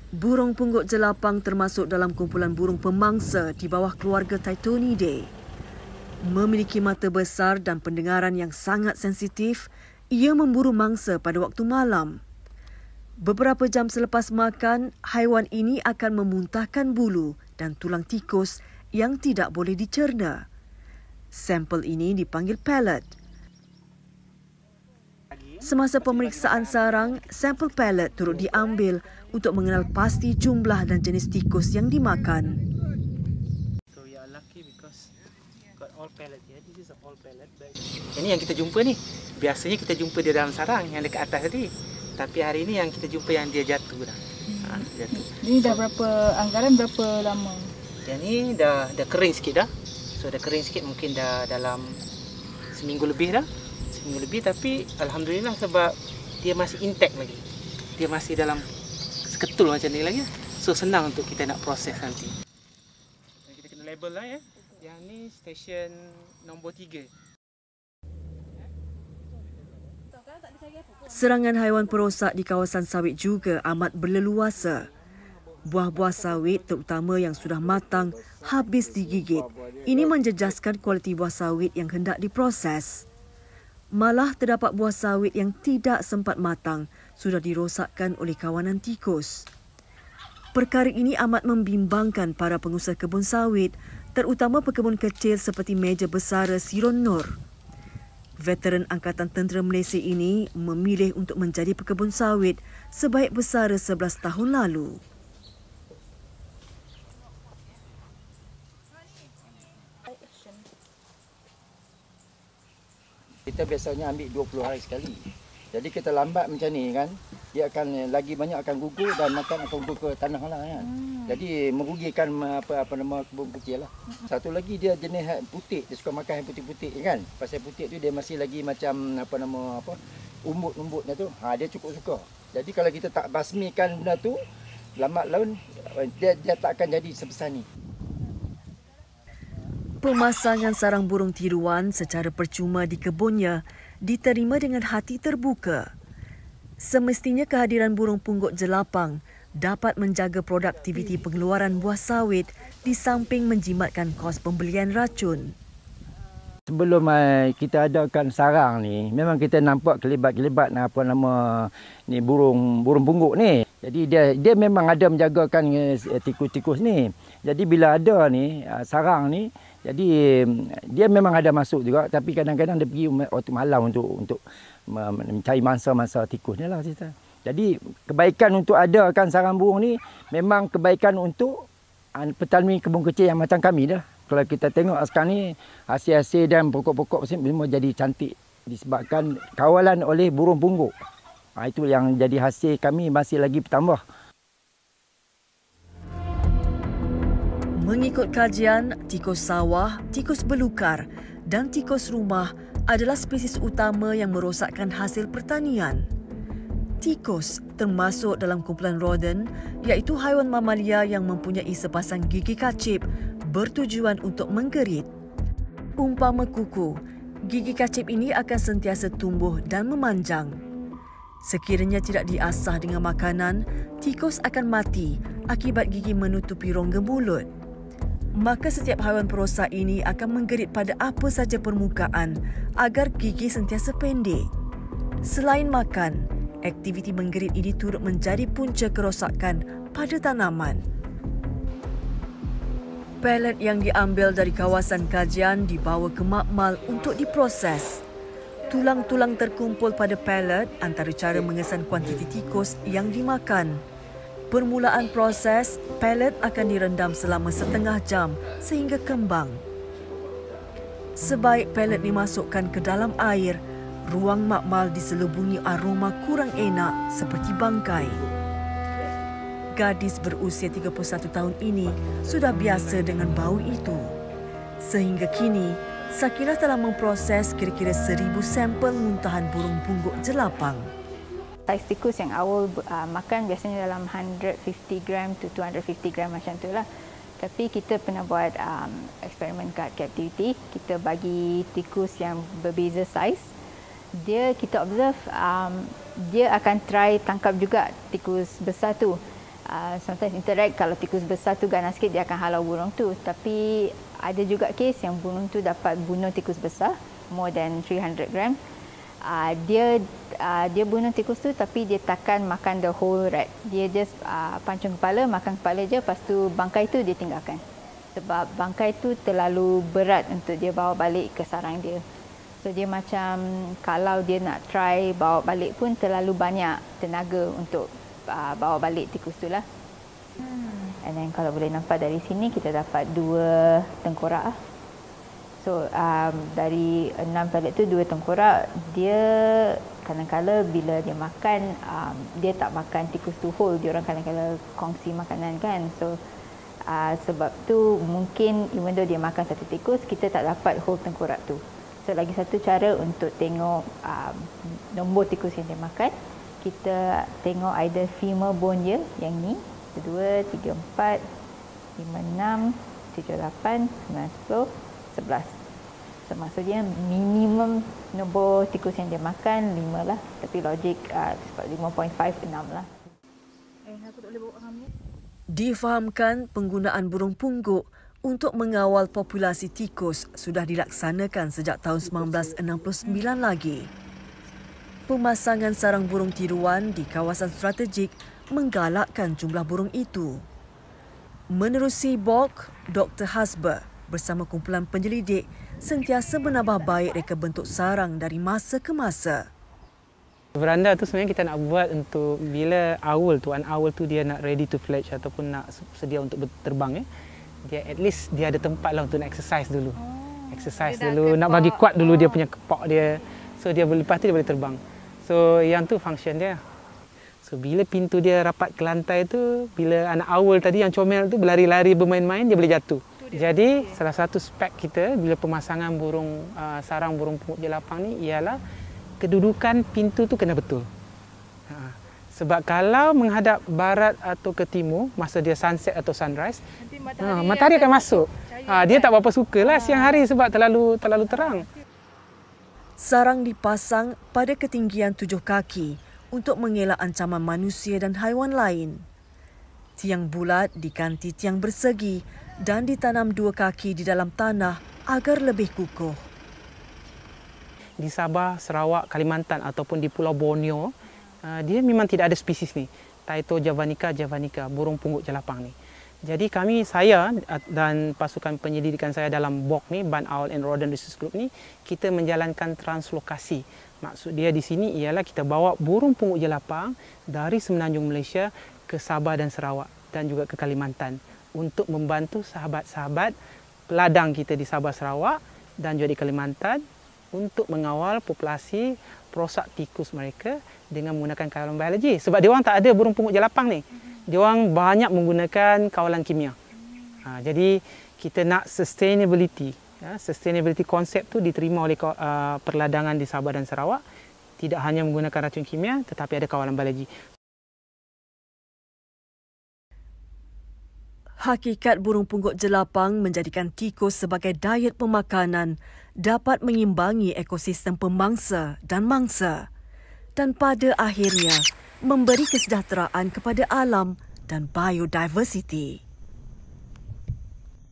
Burung punggut jelapang termasuk dalam kumpulan burung pemangsa di bawah keluarga Tytonidae. Memiliki mata besar dan pendengaran yang sangat sensitif, ia memburu mangsa pada waktu malam. Beberapa jam selepas makan, haiwan ini akan memuntahkan bulu dan tulang tikus yang tidak boleh dicerna. Sampel ini dipanggil pellet. Semasa pemeriksaan sarang, sampel pellet turut diambil untuk mengenal pasti jumlah dan jenis tikus yang dimakan. So we are lucky because got all pellet here. This is all pellet bag. Ini yang kita jumpa ni. Biasanya kita jumpa dia dalam sarang yang dekat atas tadi. Tapi hari ini yang kita jumpa yang dia jatuh dah. Jatuh. Ini dah berapa anggaran berapa lama? Yang ni dah kering sikit dah. So dah kering sikit, mungkin dah dalam seminggu lebih dah. Seminggu lebih, tapi alhamdulillah sebab dia masih intact lagi. Dia masih dalam seketul macam ni lagi. So senang untuk kita nak proses nanti. Kita kena label lah ya. Yang ni stesen nombor 3. Serangan haiwan perosak di kawasan sawit juga amat berleluasa. Buah-buah sawit terutama yang sudah matang habis digigit. Ini menjejaskan kualiti buah sawit yang hendak diproses. Malah terdapat buah sawit yang tidak sempat matang sudah dirosakkan oleh kawanan tikus. Perkara ini amat membimbangkan para pengusaha kebun sawit, terutama pekebun kecil seperti Meja Besara Siron Nur. Veteran Angkatan Tentera Malaysia ini memilih untuk menjadi pekebun sawit sebaik Besara 11 tahun lalu. Kita biasanya ambil 20 hari sekali. Jadi kita lambat macam ni kan, dia akan lagi banyak akan gugur dan makan akan gugur ke tanah lah kan. Jadi merugikan apa nama kebun kecil lah. Satu lagi dia jenis putih, dia suka makan yang putih-putih kan. Pasal putih tu dia masih lagi macam umbut-umbutnya tu. Dia cukup suka. Jadi kalau kita tak basmikan benda tu, lambat laun dia tak akan jadi sebesar ni. Pemasangan sarang burung tiruan secara percuma di kebunnya diterima dengan hati terbuka. Semestinya kehadiran burung punggut jelapang dapat menjaga produktiviti pengeluaran buah sawit di samping menjimatkan kos pembelian racun. Sebelum kita adakan sarang ni, memang kita nampak kelibat-kelibat ni burung punggut ni. Jadi dia memang ada menjagakan tikus-tikus ni. Jadi bila ada ni sarang ni, jadi dia memang ada masuk juga, tapi kadang-kadang dia pergi waktu malam untuk mencari mangsa-mangsa tikus ni lah cerita. Jadi kebaikan untuk adakan sarang burung ni memang kebaikan untuk petani kebun kecil yang macam kami dah. Kalau kita tengok sekarang ni hasil-hasil dan pokok-pokok semua jadi cantik disebabkan kawalan oleh burung punggut. Itu yang jadi hasil kami masih lagi bertambah. Mengikut kajian, tikus sawah, tikus belukar dan tikus rumah adalah spesies utama yang merosakkan hasil pertanian. Tikus termasuk dalam kumpulan rodent, iaitu haiwan mamalia yang mempunyai sepasang gigi kacip bertujuan untuk menggerit. Umpama kuku, gigi kacip ini akan sentiasa tumbuh dan memanjang. Sekiranya tidak diasah dengan makanan, tikus akan mati akibat gigi menutupi rongga mulut. Maka setiap haiwan perosak ini akan menggerit pada apa saja permukaan agar gigi sentiasa pendek. Selain makan, aktiviti menggerit ini turut menjadi punca kerosakan pada tanaman. Pellet yang diambil dari kawasan kajian dibawa ke makmal untuk diproses. Tulang-tulang terkumpul pada pellet antara cara mengesan kuantiti tikus yang dimakan. Permulaan proses, pellet akan direndam selama setengah jam sehingga kembang. Sebaik pellet dimasukkan ke dalam air, ruang makmal diselubungi aroma kurang enak seperti bangkai. Gadis berusia 31 tahun ini sudah biasa dengan bau itu. Sehingga kini, Sakinah telah memproses kira-kira 1,000 sampel muntahan burung punggut jelapang. Saiz tikus yang awal makan biasanya dalam 150 gram to 250 gram macam tu lah. Tapi kita pernah buat eksperimen kat captivity. Kita bagi tikus yang berbeza saiz. Kita observe dia akan try tangkap juga tikus besar tu. Sometimes interact, kalau tikus besar tu ganas sikit dia akan halau burung tu. Tapi ada juga kes yang burung tu dapat bunuh tikus besar more than 300 gram. Dia bunuh tikus tu tapi dia takkan makan the whole rat. Dia just pancung kepala, makan kepala je, lepas tu bangkai tu dia tinggalkan. Sebab bangkai tu terlalu berat untuk dia bawa balik ke sarang dia. So dia macam kalau dia nak try bawa balik pun terlalu banyak tenaga untuk bawa balik tikus tu lah. And then kalau boleh nampak dari sini kita dapat 2 tengkorak. So dari 6 pelet tu 2 tengkorak. Dia kadang-kadang bila dia makan, dia tak makan tikus tu whole. Dia orang kadang-kadang kongsi makanan kan. So sebab tu mungkin even though dia makan satu tikus, kita tak dapat whole tengkorak tu. So lagi satu cara untuk tengok nombor tikus yang dia makan, kita tengok either femur bone dia yang ni 2, 3, 4, 5, 6, 7, 8, 9, 10, 11. So maksudnya minimum nombor tikus yang dia makan 5 lah. Tapi logik 5.5, 6 lah. Difahamkan penggunaan burung pungguk untuk mengawal populasi tikus sudah dilaksanakan sejak tahun 1969 lagi. Pemasangan sarang burung tiruan di kawasan strategik menggalakkan jumlah burung itu. Menerusi BOK, Dr. Hasber bersama kumpulan penyelidik sentiasa menambah baik reka bentuk sarang dari masa ke masa. Veranda tu sebenarnya kita nak buat untuk bila tuan owl tu dia nak ready to fledge ataupun nak sedia untuk terbang, dia at least dia ada tempat lah untuk nak exercise dulu. Exercise dulu, nak bagi kuat dulu dia punya kepak dia. So dia lepas tu dia boleh terbang. So yang tu function dia. So bila pintu dia rapat ke lantai tu, bila anak owl tadi yang comel tu berlari-lari bermain-main, dia boleh jatuh. Jadi salah satu spek kita bila pemasangan sarang burung pungguk jelapang ni ialah kedudukan pintu tu kena betul. Sebab kalau menghadap barat atau ke timur masa dia sunset atau sunrise, matahari akan masuk. Dia tak berapa sukalah siang hari sebab terlalu terang. Sarang dipasang pada ketinggian 7 kaki untuk mengelak ancaman manusia dan haiwan lain. Tiang bulat diganti tiang bersegi dan ditanam 2 kaki di dalam tanah agar lebih kukuh. Di Sabah, Sarawak, Kalimantan ataupun di Pulau Borneo, dia memang tidak ada spesies ni. Taito javanica, burung pungguk jelapang ni. Jadi saya dan pasukan penyelidikan saya dalam BOK ni, Barn Owl and Rodent Research Group ni, kita menjalankan translokasi. Maksud dia di sini ialah kita bawa burung pungguk jelapang dari semenanjung Malaysia ke Sabah dan Sarawak dan juga ke Kalimantan untuk membantu sahabat-sahabat peladang kita di Sabah Sarawak dan juga di Kalimantan untuk mengawal populasi perosak tikus mereka dengan menggunakan kawalan biologi. Sebab dia orang tak ada burung pungguk jelapang ni. Dia orang banyak menggunakan kawalan kimia. Jadi kita nak sustainability. Sustainability konsep tu diterima oleh perladangan di Sabah dan Sarawak. Tidak hanya menggunakan racun kimia tetapi ada kawalan biologi. Hakikat burung pungguk jelapang menjadikan tikus sebagai diet pemakanan dapat mengimbangi ekosistem pemangsa dan mangsa dan pada akhirnya memberi kesejahteraan kepada alam dan biodiversiti.